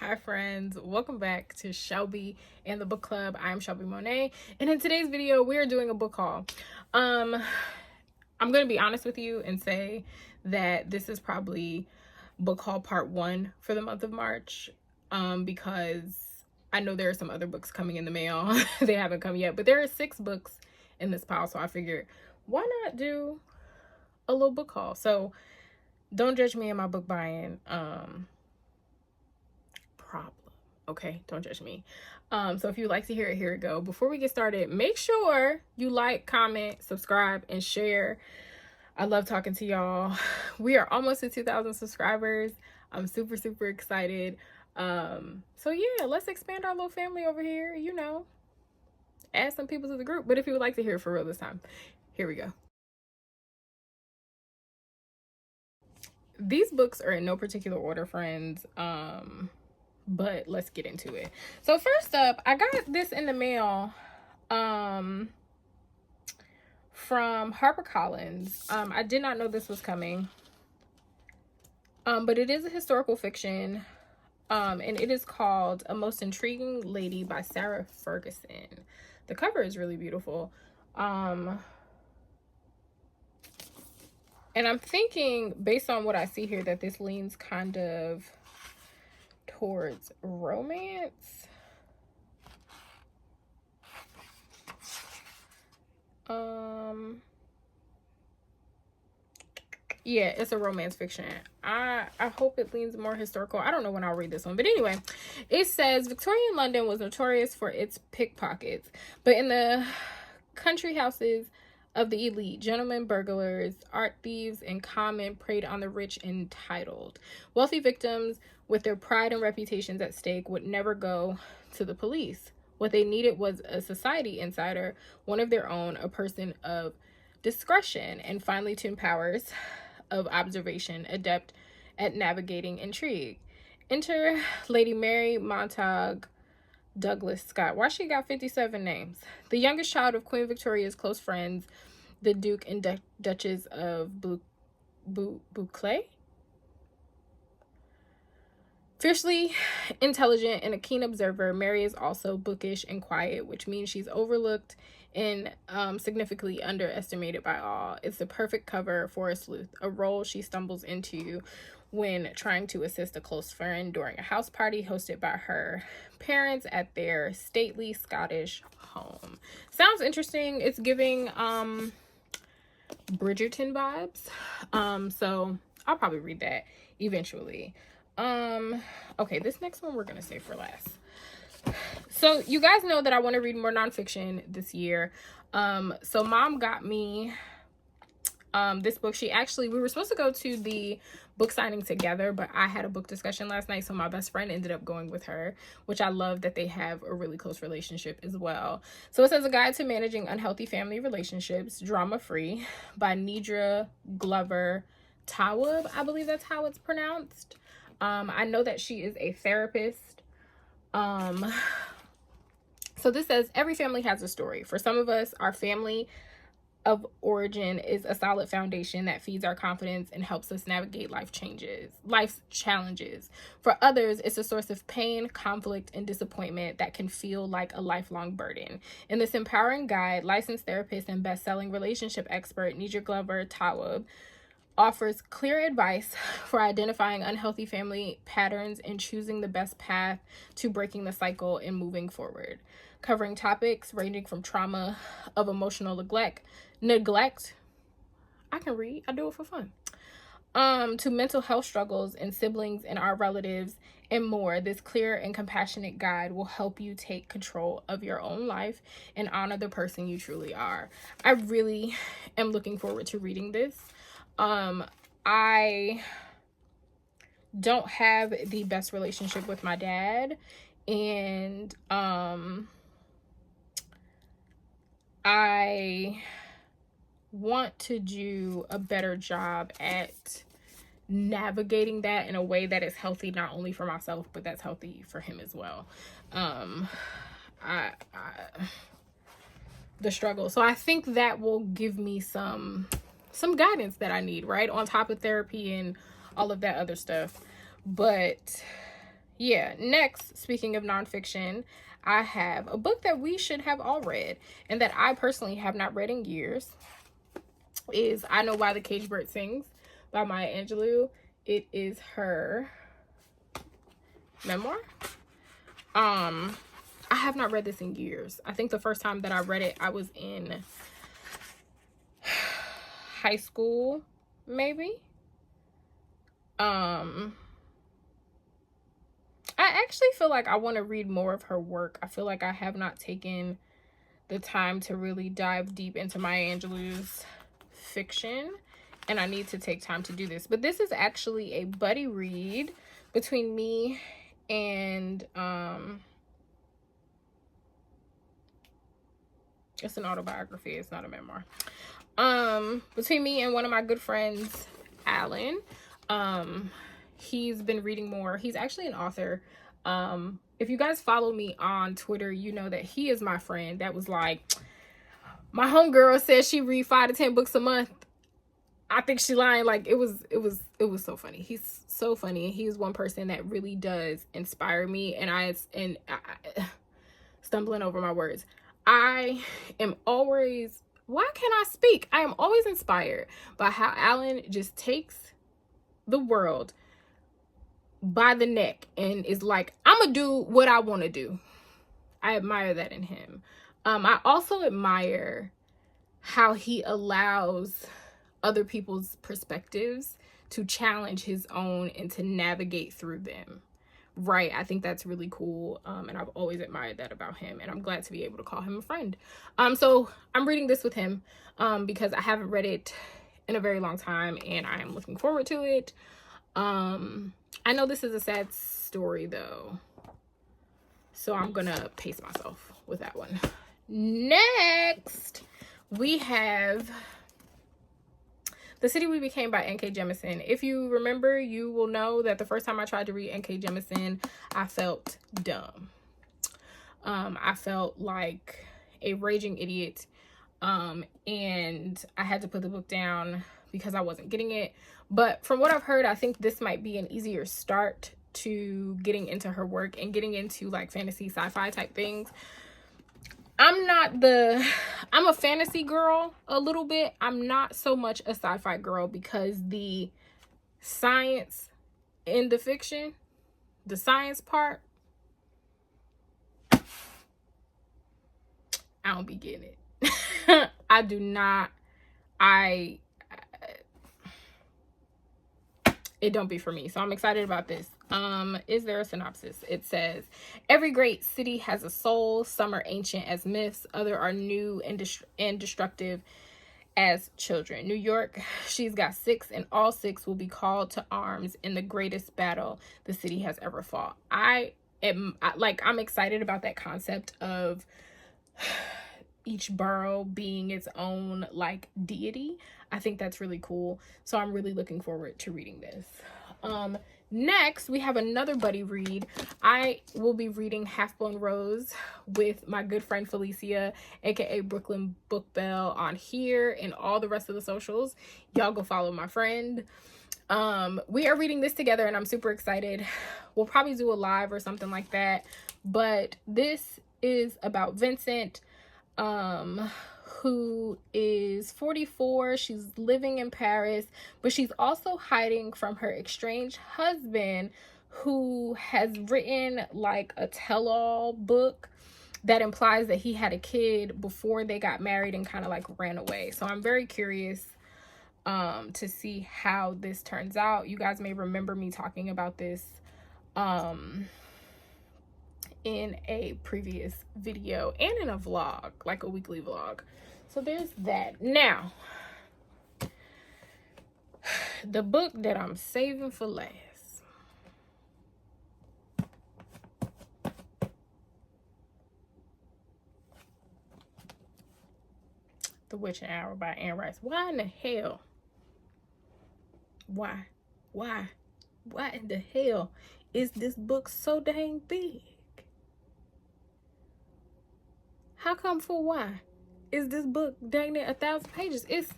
Hi friends, welcome back to Shelby and the Book Club. I'm Shelby Monet, and in today's video we are doing a book haul. I'm going to be honest with you and say that this is probably book haul part 1 for the month of March, because I know there are some other books coming in the mail. They haven't come yet, but there are 6 books in this pile, so I figured why not do a little book haul. So don't judge me in my book buying problem, okay? Don't judge me. So if you'd like to hear it, here it go. Before we get started, make sure you like, comment, subscribe, and share. I love talking to y'all. We are almost at 2,000 subscribers. I'm super excited. So yeah, let's expand our little family over here, you know, add some people to the group. But if you would like to hear it for real this time, here we go. These books are in no particular order, friends, but let's get into it. So first up, I got this in the mail from HarperCollins. I did not know this was coming, but it is a historical fiction, and it is called A Most Intriguing Lady by Sarah Ferguson. The cover is really beautiful. And I'm thinking, based on what I see here, that this leans kind of towards romance. Yeah, it's a romance fiction. I hope it leans more historical. I don't know when I'll read this one, but anyway, it says Victorian London was notorious for its pickpockets, but in the country houses of the elite, gentlemen burglars, art thieves, and common preyed on the rich and entitled. Wealthy victims, with their pride and reputations at stake, would never go to the police. What they needed was a society insider, one of their own, a person of discretion, and finely tuned powers of observation, adept at navigating intrigue. Enter Lady Mary Montag Douglas Scott. Why she got 57 names? The youngest child of Queen Victoria's close friends, the Duke and Duchess of Bouccleuch. Fiercely intelligent and a keen observer, Mary is also bookish and quiet, which means she's overlooked and significantly underestimated by all. It's the perfect cover for a sleuth, a role she stumbles into when trying to assist a close friend during a house party hosted by her parents at their stately Scottish home. Sounds interesting. It's giving Bridgerton vibes. So I'll probably read that eventually. Okay, this next one we're gonna save for last. So you guys know that I want to read more nonfiction this year. So mom got me this book. We were supposed to go to the book signing together, but I had a book discussion last night, so my best friend ended up going with her, which I love that they have a really close relationship as well. So it says A Guide to Managing Unhealthy Family Relationships, Drama Free, by Nidra Glover Tawwab. I believe that's how it's pronounced. I know that she is a therapist. So this says, every family has a story. For some of us, our family of origin is a solid foundation that feeds our confidence and helps us navigate life's challenges. For others, it's a source of pain, conflict, and disappointment that can feel like a lifelong burden. In this empowering guide, licensed therapist and best-selling relationship expert Nidra Glover Tawwab offers clear advice for identifying unhealthy family patterns and choosing the best path to breaking the cycle and moving forward, covering topics ranging from trauma of emotional neglect, I can read, I do it for fun, to mental health struggles in siblings and our relatives and more. This clear and compassionate guide will help you take control of your own life and honor the person you truly are. I really am looking forward to reading this. I don't have the best relationship with my dad, and I want to do a better job at navigating that in a way that is healthy, not only for myself, but that's healthy for him as well. The struggle. So I think that will give me some guidance that I need, right? On top of therapy and all of that other stuff. But yeah, next, speaking of nonfiction, I have a book that we should have all read and that I personally have not read in years. Is I Know Why the Caged Bird Sings by Maya Angelou. It is her memoir. I have not read this in years. I think the first time that I read it, I was in high school, maybe. I actually feel like I want to read more of her work. I feel like I have not taken the time to really dive deep into Maya Angelou's fiction, and I need to take time to do this. But this is actually a buddy read between me and it's an autobiography, it's not a memoir. Between me and one of my good friends, Alan. He's been reading more. He's actually an author. If you guys follow me on Twitter, you know that he is my friend that was like, my homegirl says she read 5 to 10 books a month. I think she lying. Like, it was so funny. He's so funny. He's one person that really does inspire me. And I stumbling over my words. I am always, why can't I speak? I am always inspired by how Alan just takes the world by the neck and is like, I'm gonna do what I want to do. I admire that in him. I also admire how he allows other people's perspectives to challenge his own and to navigate through them. Right. I think that's really cool. And I've always admired that about him. And I'm glad to be able to call him a friend. So I'm reading this with him because I haven't read it in a very long time and I am looking forward to it. I know this is a sad story though, so I'm gonna pace myself with that one. Next, we have The City We Became by N.K. Jemisin. If you remember, you will know that the first time I tried to read N.K. Jemisin, I felt dumb. I felt like a raging idiot. And I had to put the book down because I wasn't getting it. But from what I've heard, I think this might be an easier start to getting into her work and getting into like fantasy sci-fi type things. I'm a fantasy girl a little bit. I'm not so much a sci-fi girl because the science in the fiction, the science part, I don't be getting it. I do not. It don't be for me. So I'm excited about this. Is there a synopsis? It says, every great city has a soul. Some are ancient as myths. Other are new and destructive as children. New York, she's got 6, and all 6 will be called to arms in the greatest battle the city has ever fought. I'm excited about that concept of each borough being its own like deity. I think that's really cool. So I'm really looking forward to reading this. Next, we have another buddy read. I will be reading Half Blown Rose with my good friend Felicia, aka Brooklyn Book Bell, on here and all the rest of the socials. Y'all go follow my friend. We are reading this together and I'm super excited. We'll probably do a live or something like that. But this is about Vincent, who is 44. She's living in Paris, but she's also hiding from her estranged husband, who has written like a tell-all book that implies that he had a kid before they got married and kind of like ran away. So I'm very curious to see how this turns out. You guys may remember me talking about this in a previous video and in a vlog, like a weekly vlog. So there's that. Now, the book that I'm saving for last. The Witching Hour by Anne Rice. Why in the hell? Why in the hell is this book so dang big? How come for why is this book dang near 1,000 pages? It's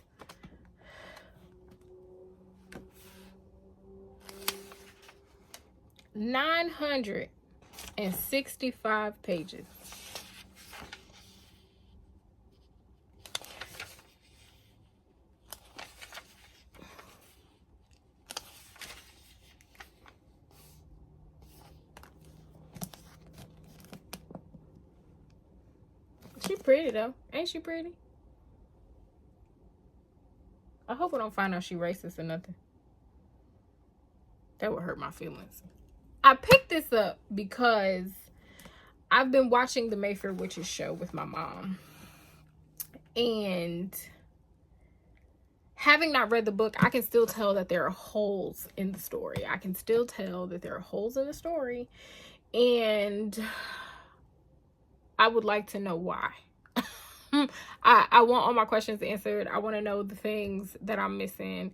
965 pages. She pretty though. Ain't she pretty? I hope I don't find out she racist or nothing. That would hurt my feelings. I picked this up because I've been watching the Mayfair Witches show with my mom. And having not read the book, I can still tell that there are holes in the story. I can still tell that there are holes in the story. And I would like to know why. I want all my questions answered. I want to know the things that I'm missing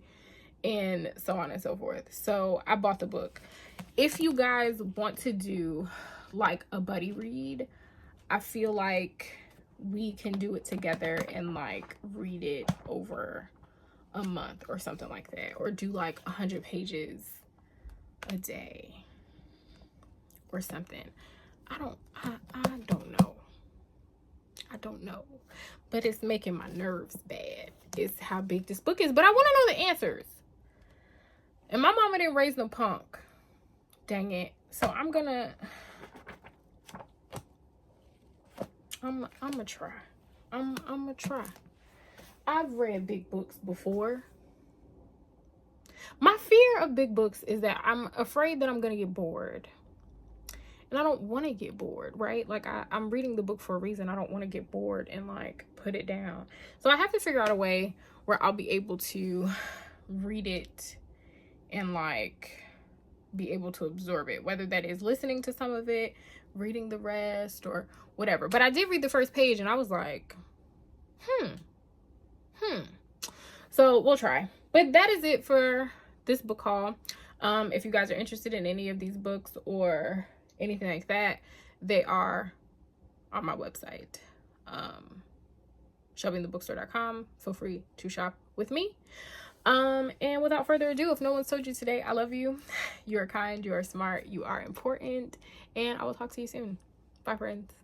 and so on and so forth. So I bought the book. If you guys want to do like a buddy read, I feel like we can do it together and like read it over a month or something like that, or do like 100 pages a day or something. I don't know. I don't know, but it's making my nerves bad. It's how big this book is, but I want to know the answers. And my mama didn't raise no punk. Dang it. So I'm gonna try. I'm gonna try. I've read big books before. My fear of big books is that I'm afraid that I'm gonna get bored. And I don't want to get bored, right? Like, I'm reading the book for a reason. I don't want to get bored and, like, put it down. So I have to figure out a way where I'll be able to read it and, like, be able to absorb it. Whether that is listening to some of it, reading the rest, or whatever. But I did read the first page, and I was like, So we'll try. But that is it for this book haul. If you guys are interested in any of these books or anything like that, they are on my website, shelbyinthebookstore.com. Feel free to shop with me. And without further ado, if no one's told you today, I love you. You are kind, you are smart, you are important, and I will talk to you soon. Bye, friends.